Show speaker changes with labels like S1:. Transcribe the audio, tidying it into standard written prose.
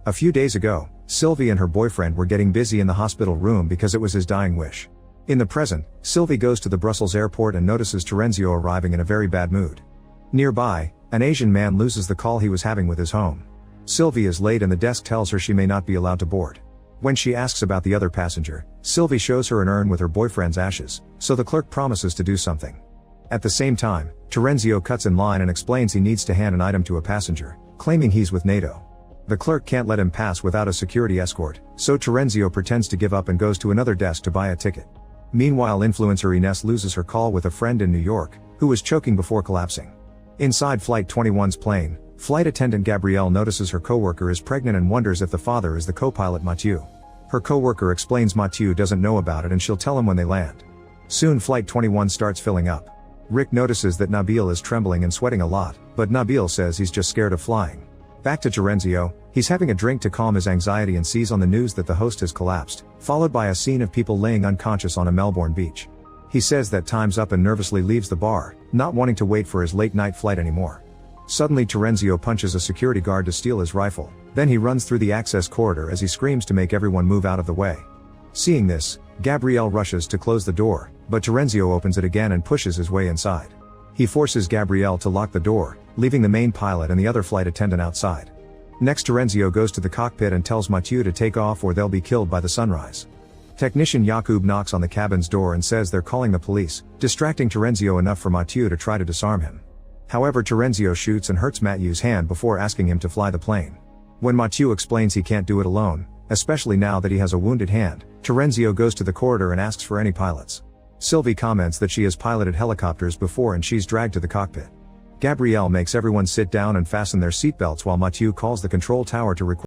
S1: A few days ago, Sylvie and her boyfriend were getting busy in the hospital room because it was his dying wish. In the present, Sylvie goes to the Brussels airport and notices Terenzio arriving in a very bad mood. Nearby, an Asian man loses the call he was having with his home. Sylvie is late and the desk tells her she may not be allowed to board. When she asks about the other passenger, Sylvie shows her an urn with her boyfriend's ashes, so the clerk promises to do something. At the same time, Terenzio cuts in line and explains he needs to hand an item to a passenger, claiming he's with NATO. The clerk can't let him pass without a security escort, so Terenzio pretends to give up and goes to another desk to buy a ticket. Meanwhile, influencer Ines loses her call with a friend in New York, who was choking before collapsing. Inside Flight 21's plane, flight attendant Gabrielle notices her coworker is pregnant and wonders if the father is the co-pilot Mathieu. Her coworker explains Mathieu doesn't know about it and she'll tell him when they land. Soon Flight 21 starts filling up. Rick notices that Nabil is trembling and sweating a lot, but Nabil says he's just scared of flying. Back to Terenzio, he's having a drink to calm his anxiety and sees on the news that the host has collapsed, followed by a scene of people laying unconscious on a Melbourne beach. He says that time's up and nervously leaves the bar, not wanting to wait for his late-night flight anymore. Suddenly Terenzio punches a security guard to steal his rifle, then he runs through the access corridor as he screams to make everyone move out of the way. Seeing this, Gabrielle rushes to close the door, but Terenzio opens it again and pushes his way inside. He forces Gabrielle to lock the door, leaving the main pilot and the other flight attendant outside. Next, Terenzio goes to the cockpit and tells Mathieu to take off or they'll be killed by the sunrise. Technician Yakub knocks on the cabin's door and says they're calling the police, distracting Terenzio enough for Mathieu to try to disarm him. However, Terenzio shoots and hurts Mathieu's hand before asking him to fly the plane. When Mathieu explains he can't do it alone, especially now that he has a wounded hand, Terenzio goes to the corridor and asks for any pilots. Sylvie comments that she has piloted helicopters before and she's dragged to the cockpit. Gabrielle makes everyone sit down and fasten their seatbelts while Mathieu calls the control tower to request